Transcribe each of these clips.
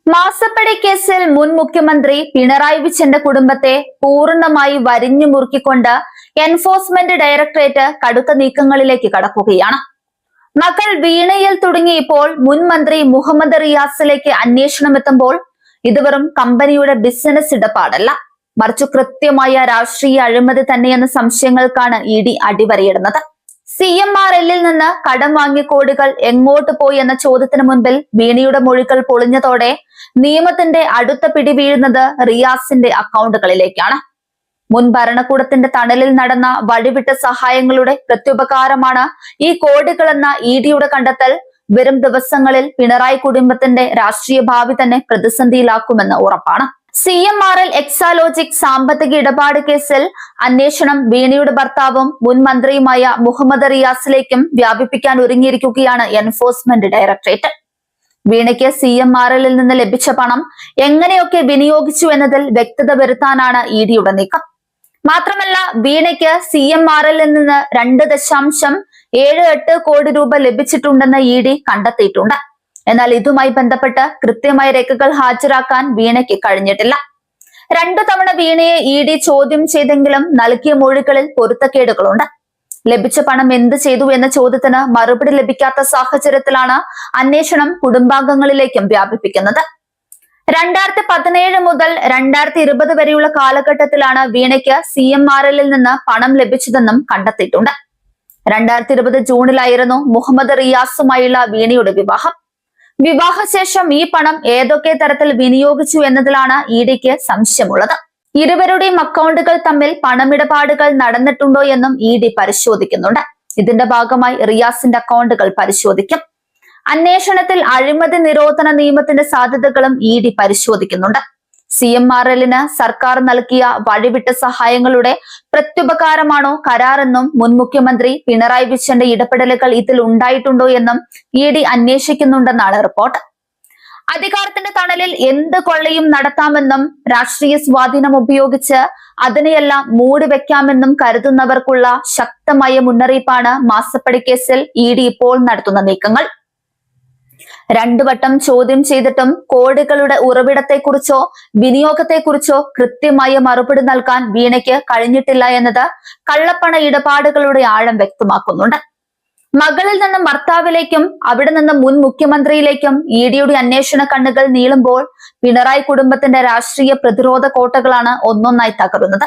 മാസപ്പടി കേസിൽ മുൻ മുഖ്യമന്ത്രി പിണറായി വിജയന്റെ കുടുംബത്തെ പൂർണ്ണമായി വരിഞ്ഞു മുറുക്കിക്കൊണ്ട് എൻഫോഴ്സ്മെന്റ് ഡയറക്ടറേറ്റ് കടുത്ത നീക്കങ്ങളിലേക്ക് കടക്കുകയാണ്. മകൾ വീണയിൽ തുടങ്ങി ഇപ്പോൾ മുൻ മന്ത്രി മുഹമ്മദ് റിയാസിലേക്ക് അന്വേഷണം എത്തുമ്പോൾ ഇത് വെറും കമ്പനിയുടെ ബിസിനസ് ഇടപാടല്ല, മറിച്ചു കൃത്യമായ രാഷ്ട്രീയ അഴിമതി തന്നെയെന്ന സംശയങ്ങൾക്കാണ് ഇഡി അടിവരയിടുന്നത്. CMRL-ൽ നിന്ന് കടം വാങ്ങിയ കോടികൾ എങ്ങോട്ട് പോയി എന്ന ചോദ്യത്തിന് മുൻപിൽ വീണയുടെ മൊഴികൾ പൊളിഞ്ഞതോടെ നിയമത്തിന്റെ അടുത്ത പിടി വീഴുന്നത് റിയാസിന്റെ അക്കൗണ്ടുകളിലേക്കാണ്. മുൻ ഭരണകൂടത്തിന്റെ തണലിൽ നടന്ന വഴിവിട്ട സഹായങ്ങളുടെ പ്രത്യുപകാരമാണ് ഈ കോടികളെന്ന ഇഡിയുടെ കണ്ടെത്തൽ വരും ദിവസങ്ങളിൽ പിണറായി കുടുംബത്തിന്റെ രാഷ്ട്രീയ ഭാവി തന്നെ പ്രതിസന്ധിയിലാക്കുമെന്ന് ഉറപ്പാണ്. CMRL എക്സാലോജിക് സാമ്പത്തിക ഇടപാട് കേസിൽ അന്വേഷണം വീണയുടെ ഭർത്താവും മുൻ മന്ത്രിയുമായ മുഹമ്മദ് റിയാസിലേക്കും വ്യാപിപ്പിക്കാൻ ഒരുങ്ങിയിരിക്കുകയാണ് എൻഫോഴ്സ്മെന്റ് ഡയറക്ടറേറ്റ്. വീണയ്ക്ക് CMRL-ൽ നിന്ന് ലഭിച്ച പണം എങ്ങനെയൊക്കെ വിനിയോഗിച്ചു എന്നതിൽ വ്യക്തത വരുത്താനാണ് ഇഡിയുടെ നീക്കം. മാത്രമല്ല, വീണയ്ക്ക് CMRL-ൽ നിന്ന് 2.78 കോടി രൂപ ലഭിച്ചിട്ടുണ്ടെന്ന് ഇഡി കണ്ടെത്തിയിട്ടുണ്ട്. എന്നാൽ ഇതുമായി ബന്ധപ്പെട്ട് കൃത്യമായ രേഖകൾ ഹാജരാക്കാൻ വീണയ്ക്ക് കഴിഞ്ഞിട്ടില്ല. 2 തവണ വീണയെ ഇഡി ചോദ്യം ചെയ്തെങ്കിലും നൽകിയ മൊഴികളിൽ പൊരുത്തക്കേടുകളുണ്ട്. ലഭിച്ച പണം എന്ത് ചെയ്തു എന്ന ചോദ്യത്തിന് മറുപടി ലഭിക്കാത്ത സാഹചര്യത്തിലാണ് അന്വേഷണം കുടുംബാംഗങ്ങളിലേക്കും വ്യാപിപ്പിക്കുന്നത്. 2017 മുതൽ 2020 വരെയുള്ള കാലഘട്ടത്തിലാണ് വീണയ്ക്ക് CMRL-ൽ നിന്ന് പണം ലഭിച്ചതെന്നും കണ്ടെത്തിയിട്ടുണ്ട്. 2020 ജൂണിലായിരുന്നു മുഹമ്മദ് റിയാസുമായുള്ള വീണയുടെ വിവാഹം. വിവാഹശേഷം ഈ പണം ഏതൊക്കെ തരത്തിൽ വിനിയോഗിച്ചു എന്നതിലാണ് ഇഡിക്ക് സംശയമുള്ളത്. ഇരുവരുടെയും അക്കൗണ്ടുകൾ തമ്മിൽ പണമിടപാടുകൾ നടന്നിട്ടുണ്ടോ എന്നും ഇഡി പരിശോധിക്കുന്നുണ്ട്. ഇതിന്റെ ഭാഗമായി റിയാസിന്റെ അക്കൗണ്ടുകൾ പരിശോധിക്കും. അന്വേഷണത്തിൽ അഴിമതി നിരോധന നിയമത്തിന്റെ സാധ്യതകളും ഇഡി പരിശോധിക്കുന്നുണ്ട്. CMRL-ന് സർക്കാർ നൽകിയ വഴിവിട്ട സഹായങ്ങളുടെ പ്രത്യുപകാരമാണോ കരാറെന്നും മുൻ മുഖ്യമന്ത്രി പിണറായി വിജയന്റെ ഇടപെടലുകൾ ഇതിൽ ഉണ്ടായിട്ടുണ്ടോ എന്നും ഇഡി അന്വേഷിക്കുന്നുണ്ടെന്നാണ് റിപ്പോർട്ട്. അധികാരത്തിന്റെ തണലിൽ എന്ത് കൊള്ളയും നടത്താമെന്നും രാഷ്ട്രീയ സ്വാധീനം ഉപയോഗിച്ച് അതിനെയെല്ലാം മൂടിവെക്കാമെന്നും കരുതുന്നവർക്കുള്ള ശക്തമായ മുന്നറിയിപ്പാണ് മാസപ്പടി കേസിൽ ഇഡി ഇപ്പോൾ നടത്തുന്ന നീക്കങ്ങൾ. 2 വട്ടം ചോദ്യം ചെയ്തിട്ടും കോടികളുടെ ഉറവിടത്തെക്കുറിച്ചോ വിനിയോഗത്തെക്കുറിച്ചോ കൃത്യമായ മറുപടി നൽകാൻ വീണയ്ക്ക് കഴിഞ്ഞിട്ടില്ല എന്നത് കള്ളപ്പണ ഇടപാടുകളുടെ ആഴം വ്യക്തമാക്കുന്നുണ്ട്. മകളിൽ നിന്ന് ഭർത്താവിലേക്കും അവിടെ നിന്ന് മുൻ മുഖ്യമന്ത്രിയിലേക്കും ഇഡിയുടെ അന്വേഷണ കണ്ണുകൾ നീളുമ്പോൾ പിണറായി കുടുംബത്തിന്റെ രാഷ്ട്രീയ പ്രതിരോധ കോട്ടകളാണ് ഒന്നൊന്നായി തകരുന്നത്.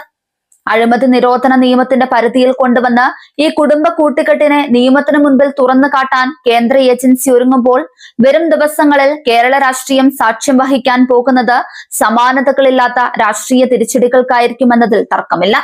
അഴിമതി നിരോധന നിയമത്തിന്റെ പരിധിയിൽ കൊണ്ടുവന്ന് ഈ കുടുംബ കൂട്ടുകെട്ടിനെ നിയമത്തിന് മുൻപിൽ തുറന്നു കാട്ടാൻ കേന്ദ്ര ഏജൻസി ഒരുങ്ങുമ്പോൾ വരും ദിവസങ്ങളിൽ കേരള രാഷ്ട്രീയം സാക്ഷ്യം വഹിക്കാൻ പോകുന്നത് സമാനതകളില്ലാത്ത രാഷ്ട്രീയ തിരിച്ചടികൾക്കായിരിക്കുമെന്നതിൽ തർക്കമില്ല.